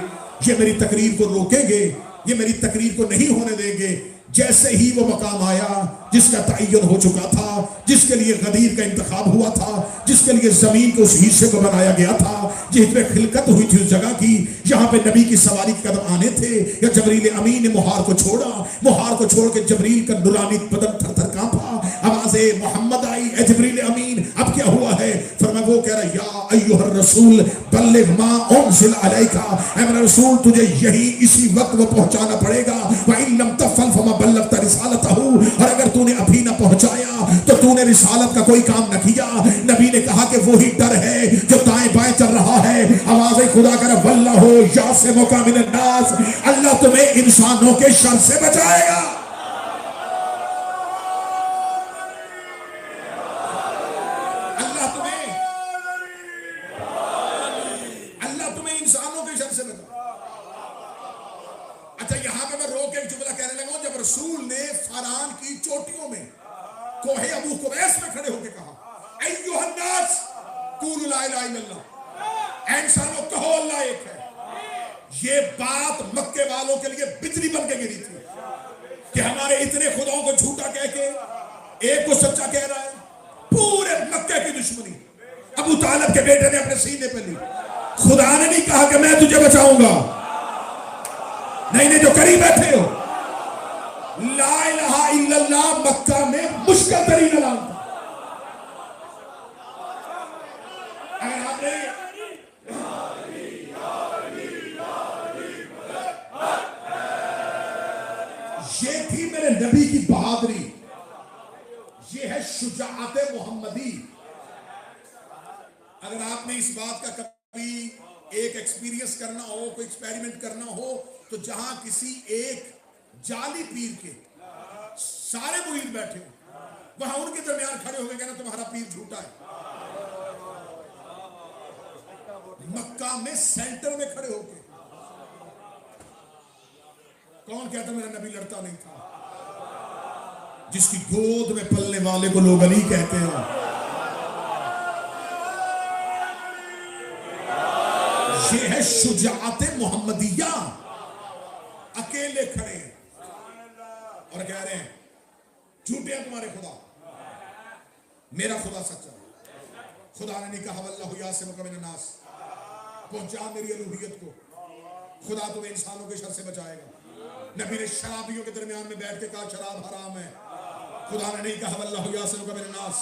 Speaker 1: یہ میری تقریر کو روکیں گے، یہ میری تقریر کو نہیں ہونے دیں گے۔ جیسے ہی وہ مقام آیا جس کا تعین ہو چکا تھا، جس کے لیے غدیر کا انتخاب ہوا تھا، جس کے لیے زمین کے اس حصے کو بنایا گیا تھا، جس میں خلقت ہوئی تھی اس جگہ کی، جہاں پہ نبی کی سواری کے قدم آنے تھے، یا جبریل امین نے مہار کو چھوڑا، مہار کو چھوڑ کے جبریل کا نورانی بدن تھر تھر کانپا، آواز محمد آئی، اے جبریل امین اب کیا ہوا ہے؟ فرمایا، وہ کہہ رہا، یا ایھا الرسول بلغ ما انزل علیک، اے میرا رسول تجھے یہی اسی وقت وہ پہنچانا پڑے گا، وَإِن لَمْ تَفْعَلْ فَمَا بلغت رسالتہ، اور اگر تو نے ابھی نہ پہنچایا تو تو نے رسالت کا کوئی کام نہ کیا۔ نبی نے کہا کہ وہی ڈر ہے جو دائیں بائیں چل رہا ہے، آواز خدا کر واللہ یعصمک من الناس، اللہ تمہیں انسانوں کے شر سے بچائے گا۔ اللہ تمہیں انسانوں کے شر سے بچائے گا۔ اچھا، یہاں پہ میں روک ایک جملہ کہنے لگا ہوں، جب رسول نے فاران کی چوٹیوں میں کوہ ابو قبیس میں کھڑے ہو کے کہا، ایھا الناس قولوا لا الہ الا اللہ، اے انسانوں کہو اللہ ایک ہے، یہ بات مکے والوں کے لیے بجلی بن کے گری تھی کہ ہمارے اتنے خداؤں کو جھوٹا کہہ کے ایک کو سچا کہہ رہا ہے۔ پورے مکے کی دشمنی ابو طالب کے بیٹے نے اپنے سینے پہ لی۔ خدا نے نہیں کہا کہ میں تجھے بچاؤں گا، نہیں جو قریب بیٹھے ہو، لا الہ الا اللہ مکہ میں مشکل ترین اعلان تھا۔ اگر آپ نے یہ تھی میرے نبی کی بہادری، یہ ہے شجاعت محمدی۔ اگر آپ نے اس بات کا کبھی ایک ایکسپیرینس کرنا ہو، کوئی ایکسپیریمنٹ کرنا ہو، تو جہاں کسی ایک جعلی پیر کے سارے مرید بیٹھے ہو، وہاں ان کے درمیان کھڑے ہو کے کہنا تمہارا پیر جھوٹا ہے۔ مکہ میں سینٹر میں کھڑے ہو کے کون کہتا میرا نبی لڑتا نہیں تھا؟ جس کی گود میں پلنے والے کو لوگ علی کہتے ہیں۔ یہ ہے شجاعت محمدیہ. اکیلے کھڑے ہیں اور کہہ رہے ہیں جھوٹے ہیں تمہارے خدا, میرا خدا سچا ہے. خدا نے نہیں کہا واللہ یعصمک من الناس, پہنچا میری الوہیت کو, خدا تمہیں انسانوں کے شر سے بچائے گا. نبی نے شرابیوں کے درمیان میں بیٹھ کے کہا شراب حرام ہے, خدا نے نہیں کہا واللہ یعصمک من الناس.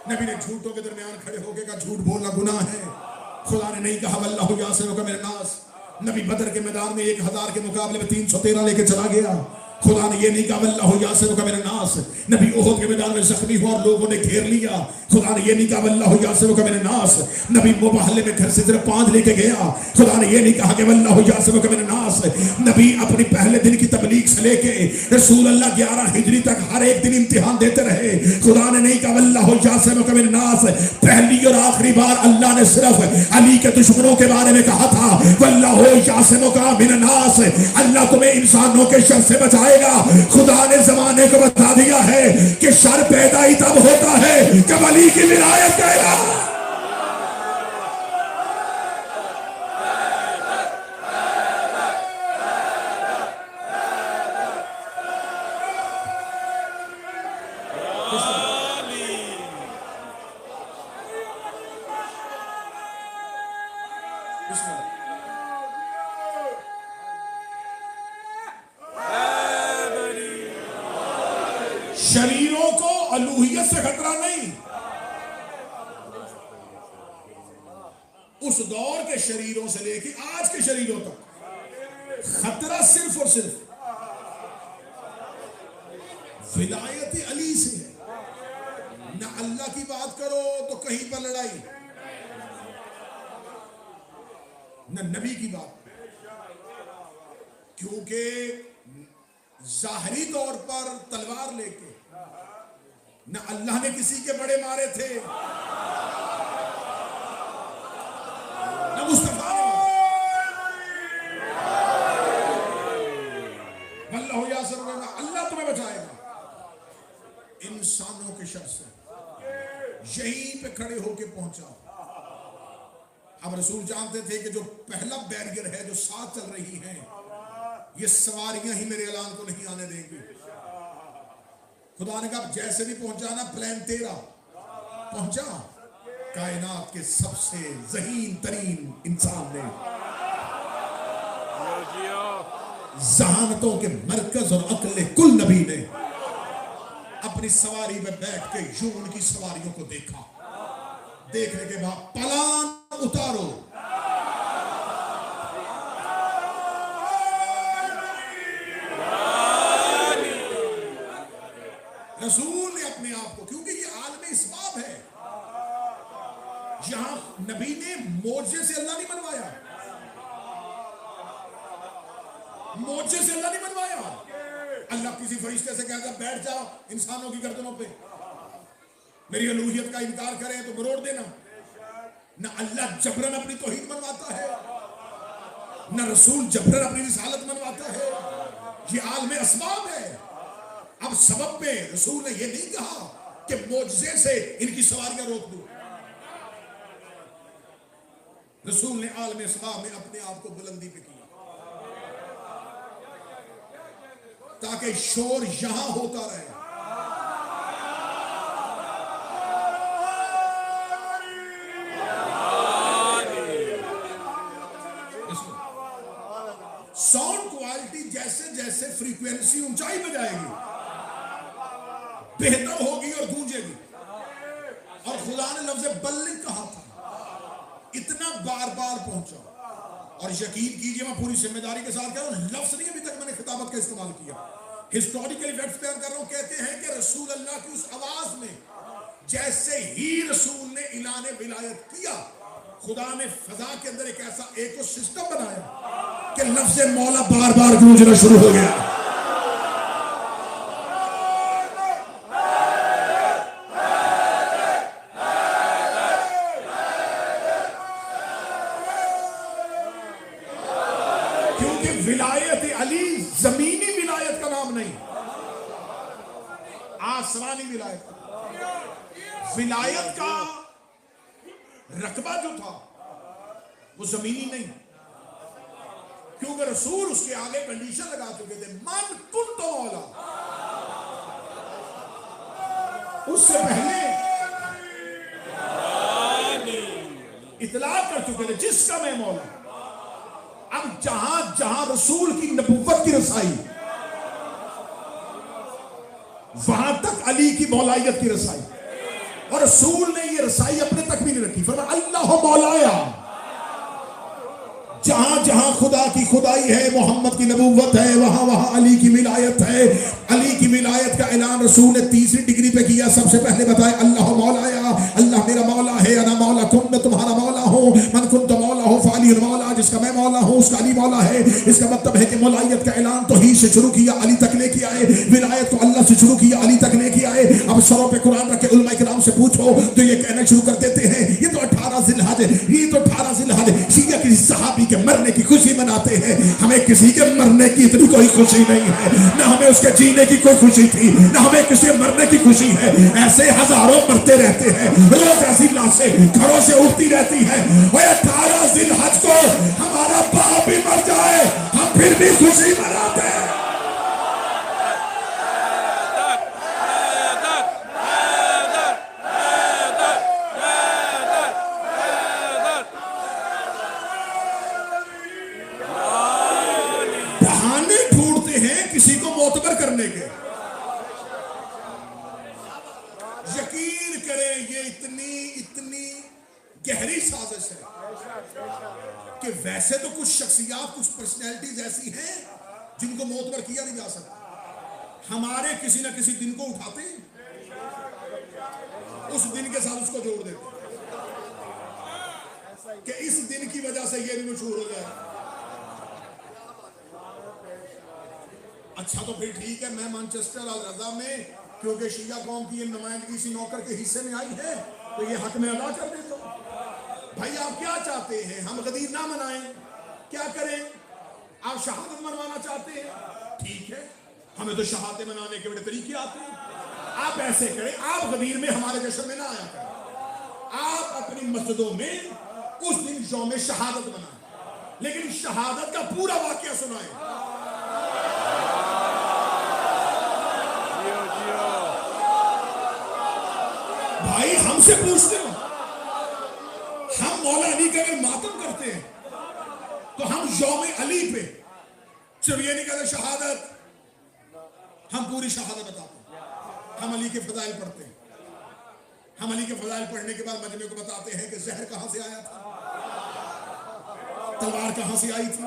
Speaker 1: نبی نے جھوٹوں کے درمیان کھڑے ہو کے کہا جھوٹ بولنا گناہ ہے, خدا نے نہیں کہا واللہ یعصمک من الناس. نبی بدر کے میدان میں 1000 کے مقابلے میں 313 لے کے چلا گیا, خدا نے یہ نہیں کہا واللہ یعصمک من الناس. نبی احد کے میدان میں زخمی ہوا اور لوگوں نے گھیر لیا, خدا نے یہ نہیں کہا واللہ یعصمک من الناس. نبی مباہلے میں گھر سے صرف 5 لے کے گیا, خدا نے یہ نہیں کہا کہ واللہ یعصمک من الناس. نبی اپنی پہلے دن کی تبلیغ سے لے کے رسول اللہ 11 ہجری تک ہر ایک دن امتحان دیتے رہے, خدا نے نہیں کہا واللہ یعصمک من الناس. پہلی اور آخری بار اللہ نے صرف علی کے دشمنوں کے بارے میں کہا تھا واللہ یعصمک من الناس, اللہ تمہیں انسانوں کے شر سے بچائے گا. خدا نے زمانے کو بتا دیا ہے کہ شر پیدا ہی تب ہوتا ہے جب علی کی ولایت کا اعلان. شریروں کو الوہیت سے خطرہ نہیں, اس دور کے شریروں سے لے کے آج کے شریروں تک خطرہ صرف اور صرف ولایت علی سے ہے. نہ اللہ کی بات کرو تو کہیں پر لڑائی, نہ نبی کی بات, کیونکہ ظاہری طور پر تلوار لے کے نہ اللہ نے کسی کے بڑے مارے تھے نہ مصطفیٰ نے. واللہ یعصمک, اللہ تمہیں بچائے گا انسانوں کے شر سے. یہیں پہ کھڑے ہو کے پہنچا. اب رسول جانتے تھے کہ جو پہلا بیریئر ہے جو ساتھ چل رہی ہیں, یہ سواریاں ہی میرے اعلان کو نہیں آنے دیں گی. خدا نے کہا جیسے بھی پہنچانا پلان تیرا پہنچا. کائنات کے سب سے ذہین ترین انسان نے, ذہانتوں کے مرکز اور عقل کل نبی نے اپنی سواری میں بیٹھ کے یوں ان کی سواریوں کو دیکھا. دیکھنے کے بعد پلان اتارو. رسول نے اپنے آپ کو, کیونکہ یہ عالم اسباب ہے, یہاں نبی نے معجزے سے اللہ نہیں منوایا, معجزے سے اللہ نہیں منوایا. اللہ کسی فرشتے سے کہتا بیٹھ جاؤ انسانوں کی گردنوں پہ, میری الوہیت کا انکار کریں تو مروڑ دینا. نہ اللہ جبرن اپنی توحید منواتا ہے, نہ رسول جبرن اپنی رسالت منواتا ہے. یہ عالم اسباب ہے. اب سبب پہ رسول نے یہ نہیں کہا کہ معجزے سے ان کی سواریاں روک دو. رسول نے عالم اسباب میں اپنے آپ کو بلندی پہ کیا تاکہ شور یہاں ہوتا رہے. ساؤنڈ کوالٹی جیسے جیسے فریکوینسی اونچائی پہ جائے گی بہتر ہوگی اور گونجے گی. اور خدا نے لفظ بلغ کہا تھا, اتنا بار بار پہنچا. اور یقین کیجئے میں پوری ذمہ داری کے ساتھ کہہ رہا ہوں, لفظ نہیں ابھی تک میں نے خطابت کا استعمال کیا, ہسٹوریکل فیکٹس بیان کر رہا ہوں. کہتے ہیں کہ رسول اللہ کی اس آواز میں جیسے ہی رسول نے اعلان ولایت کیا, خدا نے فضا کے اندر ایک ایسا ایکو سسٹم بنایا کہ لفظ مولا بار بار گونجنا شروع ہو گیا. کیونکہ ولایت علی زمینی ولایت کا نام نہیں, آسمانی ولایت کا. ولایت کا رقبہ جو تھا وہ زمینی نہیں، کیونکہ رسول اس کے آگے کنڈیشن لگا چکے تھے، من کنت مولا، اس سے پہلے اطلاع کر چکے تھے جس کا میں مولا۔ اب جہاں جہاں رسول کی نبوت کی رسائی، وہاں تک علی کی مولائیت کی رسائی، اور رسول نے یہ رسائی اپنے تک بھی نہیں رکھی، فرمایا اللہ مولایا، جہاں جہاں خدا کی خدائی ہے، محمد کی نبوت ہے، وہاں وہاں علی کی ولایت ہے۔ علی کی ولایت کا اعلان رسول نے تیسری ڈگری پہ کیا، سب سے پہلے بتایا اللہ مولایا، اللہ میرا مولا ہے، انا مولا کم، میں تمہارا مولا ہوں، من کنت مولا ہوں فعلی مولا، جس کا میں مولا ہوں اس کا علی مولا ہے۔ اس کا مطلب ہے کہ مولائیت کا اعلان توحید سے شروع کیا، علی تک لے کے آئے، ولایت کو اللہ سے شروع کیا، علی تک لے کے آئے۔ اب سروں پہ قرآن رکھے علماء کرام سے پوچھو تو یہ کہنا شروع کر دیتے ہیں یہ تو 18 ذی الحج، یہ تو 18 ذی الحج شیعہ کسی صحابی کے مرنے کی خوشی مناتے ہیں، ہمیں کسی کے مرنے کی اتنی کوئی خوشی نہیں ہے، نہ ہمیں اس کے جینے کی کوئی خوشی تھی، نہ ہمیں کسی مرنے کی خوشی ہے۔ ایسے ہزاروں مرتے رہتے ہیں، روز ایسی لاشیں گھروں سے اٹھتی رہتی ہیں، وہ 18 ذی الحج کو ہمارا باپ بھی مر جائے ہم پھر بھی خوشی مناتے ہیں۔ بہانے ڈھونڈتے ہیں کسی کو معتبر کرنے کے، یقین کریں یہ اتنی گہری سازش ہے کہ ویسے تو کچھ شخصیات، کچھ پرسنالٹیز ایسی ہیں جن کو معتبر کیا نہیں جا سکتا، ہمارے کسی نہ کسی دن کو اٹھاتے ہیں، اس دن کے ساتھ اس کو جوڑ دیتے کہ اس دن کی وجہ سے یہ بھی مشہور ہو جائے۔ اچھا تو پھر ٹھیک ہے، میں مانچسٹر الرضا میں کیونکہ شیعہ قوم کی یہ نمائندگی اسی نوکر کے حصے میں آئی ہے تو یہ حق میں ادا کر دیتا ہوں۔ بھائی آپ کیا چاہتے ہیں، ہم غدیر نہ منائیں؟ کیا کریں؟ آپ شہادت منوانا چاہتے ہیں؟ ٹھیک ہے، ہمیں تو شہادت منانے کے بڑے طریقے آتے ہیں۔ آپ ایسے کریں، آپ غدیر میں ہمارے جشن میں نہ آیا کریں، آپ اپنی مسجدوں میں اس دن یوم شہادت منائیں، لیکن شہادت کا پورا واقعہ سنائیں۔ بھائی ہم سے پوچھتے ہو، ہم مولا علی کا اگر ماتم کرتے ہیں تو ہم یوم علی پہ صرف یہ نہیں کہتے شہادت، ہم پوری شہادت بتاتے ہیں، ہم علی کے فضائل پڑھتے ہیں، ہم علی کے فضائل پڑھنے کے بعد مجمع کو بتاتے ہیں کہ زہر کہاں سے آیا تھا، تلوار کہاں سے آئی تھی،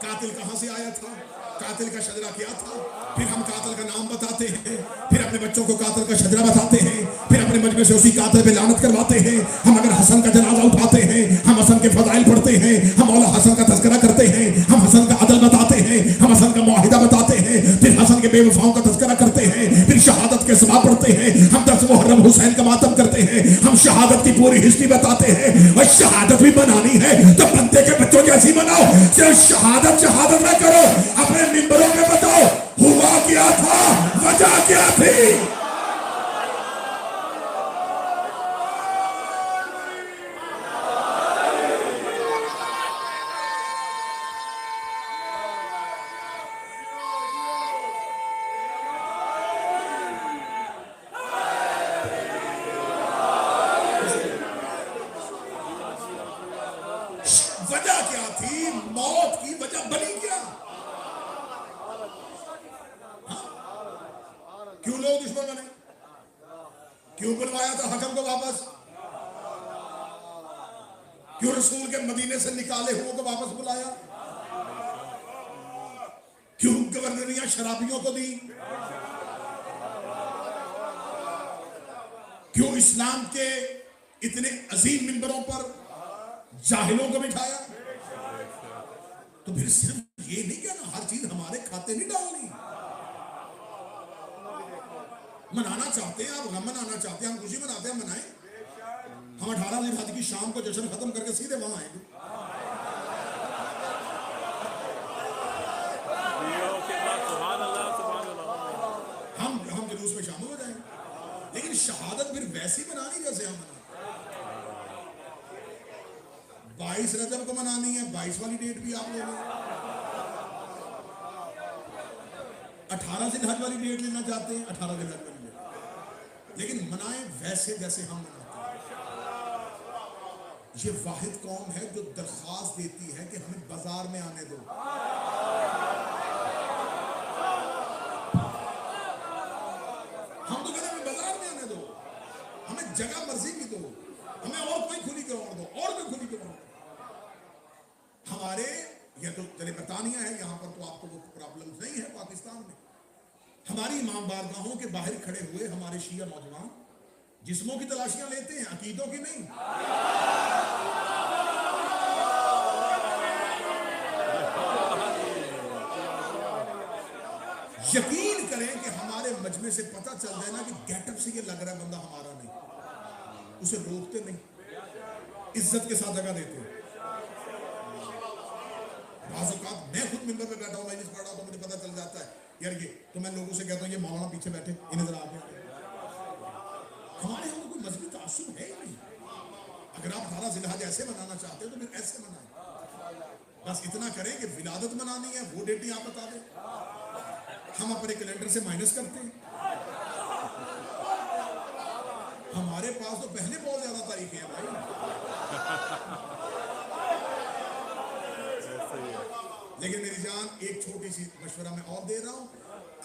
Speaker 1: قاتل کہاں سے آیا تھا، قاتل کا شجرہ کیا تھا، پھر ہم قاتل کا نام بتاتے ہیں، پھر اپنے بچوں کو قاتل کا شجرہ بتاتے ہیں، پھر اپنے مجمع سے اسی قاتل پہ لعنت کرواتے ہیں۔ ہم اگر حسن کا جنازہ اٹھاتے ہیں، ہم حسن کے فضائل پڑھتے ہیں، ہم مولا حسن کا تذکرہ کرتے ہیں، ہم حسن کا عدل بتاتے ہیں، ہم حسن کا معاہدہ بتاتے ہیں، پھر حسن کے بے وفاؤں کا تذکرہ کرتے ہیں، پھر شہادت کے ثواب پڑھتے ہیں، ہم 10 محرم حسین کا ماتم کرتے ہیں، ہم شہادت کی پوری ہسٹری بتاتے ہیں۔ اور شہادت بھی بنانی ہے تو بندے کے بچوں جیسی بناؤ، صرف شہادت نہ کرو، اپنے ممبروں میں بتاؤ ہوا کیا تھا، وجہ کیا تھی۔ وجہ کیا تھی، موت کی وجہ بنی کیا، کیوں لوگ دشمن بنے، کیوں بلوایا تھا حکم کو واپس، کیوں رسول کے مدینے سے نکالے ہوئے کو واپس بلایا، کیوں گورنریاں شرابیوں کو دی، کیوں اسلام کے اتنے عظیم منبروں پر جاہلوں کو بٹھایا۔ تو پھر صرف یہ نہیں کہنا ہر چیز ہمارے کھاتے نہیں ڈالنی، منانا چاہتے ہیں آپ غم منانا چاہتے ہیں، ہم خوشی مناتے ہیں، منائیں۔ ہم 18 ذی الحج کی شام کو جشن ختم کر کے سیدھے وہاں آئیں گے۔ ہم جلوس میں شامل ہو جائیں گے، لیکن شہادت پھر ویسی منانی جیسے ہم مناتے ہیں۔ 22 رجب کو منانی ہے، 22 والی ڈیٹ بھی آپ لے لیں، 18 ذی الحج والی ڈیٹ لینا چاہتے ہیں 18 ذی الحج والی ڈیٹ، لیکن منائیں ویسے جیسے ہم مناتے ہیں۔ یہ واحد قوم ہے جو درخواست دیتی ہے کہ ہمیں بازار میں آنے دو۔ ہم تو کہتے ہیں ہمیں بازار میں آنے دو، ہمیں جگہ مرضی کی دو، ہمیں اور کوئی کھلی گراؤنڈ دو، اور کوئی کھلی گراؤنڈ دو۔ ہمارے یہ تو برطانیہ ہے، یہاں پر تو آپ کو وہ پرابلم نہیں ہے پاکستان میں۔ ہماری امام بارگاہوں کے باہر کھڑے ہوئے ہمارے شیعہ نوجوان جسموں کی تلاشیاں لیتے ہیں، عقیدوں کی نہیں۔ یقین کریں کہ ہمارے مجمع سے پتہ چل جائے نا کہ گیٹ اپ سے یہ لگ رہا ہے بندہ ہمارا نہیں، اسے روکتے نہیں، عزت کے ساتھ جگہ دیتے ہیں۔ بعض اوقات میں خود ممبر پہ بیٹھا ہوں، میں پڑھ رہا ہوں تو مجھے پتہ چل جاتا ہے یار یہ تو میں لوگوں سے کہتا ہوں یہ مولانا پیچھے بیٹھے انہیں ذرا آگے آگے۔ ہمارے یہاں کوئی مذہبی تعصب ہے ہی نہیں۔ اگر آپ 18 ذی الحج ایسے منانا چاہتے ہو تو پھر ایسے منائیں، بس اتنا کریں کہ ولادت منانی ہے وہ ڈیٹیں آپ بتا دیں، ہم اپنے کیلنڈر سے مائنس کرتے ہیں۔ ہمارے پاس تو پہلے بہت زیادہ تاریخیں ہیں بھائی۔ لیکن میری جان ایک چھوٹی سی مشورہ میں اور دے رہا ہوں،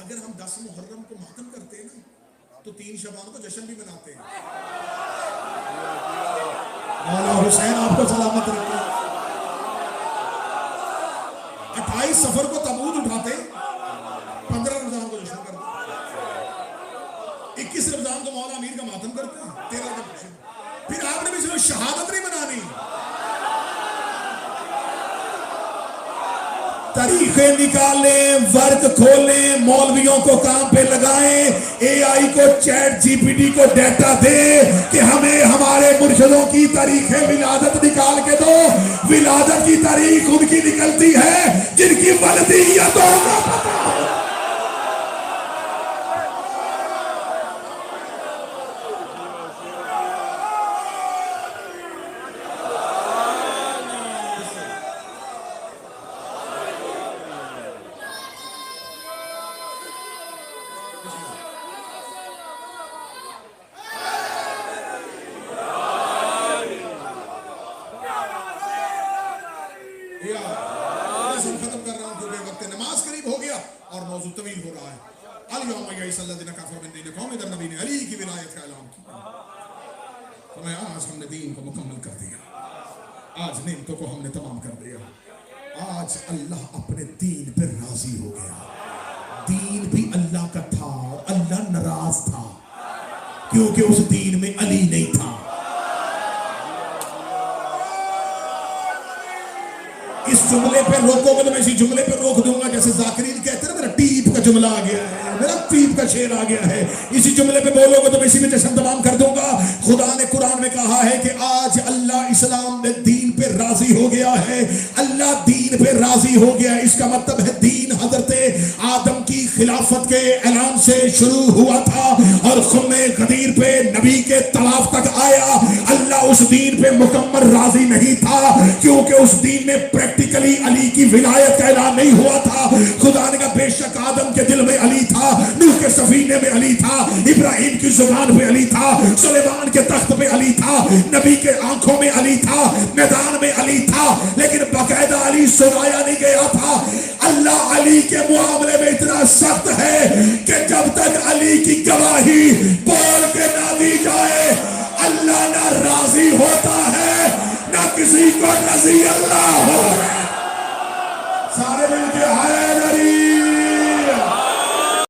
Speaker 1: اگر ہم 10 محرم کو ماتم کرتے ہیں نا تو 3 شعبان کو جشن بھی مناتے ہیں۔ مولا حسین آپ کو سلامت رکھے۔ 28 صفر کو تابوت اٹھاتے، 15 رمضان کو جشن کرتے، 21 رمضان کو مولا امیر کا ماتم کرتے ہیں، 13 کا جشن۔ پھر آپ نے بھی صرف شہادت نہیں منانی، طریقے نکالیں، ورک کھولیں، مولویوں کو کام پہ لگائیں، اے آئی کو چیٹ جی پی ٹی کو ڈیٹا دے کہ ہمیں ہمارے مرشدوں کی تاریخ ولادت نکال کے دو۔ ولادت کی تاریخ ان کی نکلتی ہے جن کی ولدیتوں کا پتہ ہو۔ ختم کر رہا ہوں کیونکہ وقت نماز قریب ہو گیا اور موضوع طویل ہو رہا ہے۔ الیوم یئس الذین کفروا من دینکم، ادھر نبی نے علی کی ولایت کا اعلان کیا۔ فرمایا آج ہم نے دین کو مکمل کر دیا، آج نعمتوں کو ہم نے تمام کر دیا، آج اللہ اپنے دین پہ راضی ہو گیا۔ دین بھی اللہ کا تھا اور اللہ ناراض تھا کیونکہ اس دین میں علی نہیں تھا۔ اس جملے پہ روکو گے تو میں اسی جملے پہ روک دوں گا، جیسے ذاکرین کہتے ہیں نا میرا ٹیپ کا جملہ آ گیا ہے، میرا ٹیپ کا شعر آ گیا ہے، اسی جملے پہ بولو گے تو میں اسی میں جشن تمام کر دوں گا۔ خدا نے قرآن میں کہا ہے کہ آج اللہ اسلام میں دین پہ راضی ہو گیا ہے، اللہ دین پہ راضی ہو گیا ہے۔ اس کا مطلب ہے دین حضرت آدم کی خلافت کے اعلان سے شروع ہوا تھا اور خم غدیر پہ نبی کے طواف تک آیا۔ اللہ اس دین پہ مکمل راضی نہیں تھا کیونکہ اس دین میں پریکٹیکلی علی کی ولایت کا اعلان نہیں ہوا تھا۔ خدا نے کہا بے شک آدم کے دل میں علی تھا، نوح کے سفینے میں علی تھا، ابراہیم کی زبان پہ علی تھا، سلیمان کے تخت پہ علی تھا، نبی کے آنکھوں میں علی تھا، میدان میں علی تھا، لیکن باقاعدہ علی سنایا نہیں گیا تھا۔ اللہ علی کے معاملے میں اتنا سخت ہے کہ جب تک علی کی گواہی بول کے نہ دی جائے اللہ نہ راضی ہوتا ہے نہ کسی کو رضی اللہ ہو۔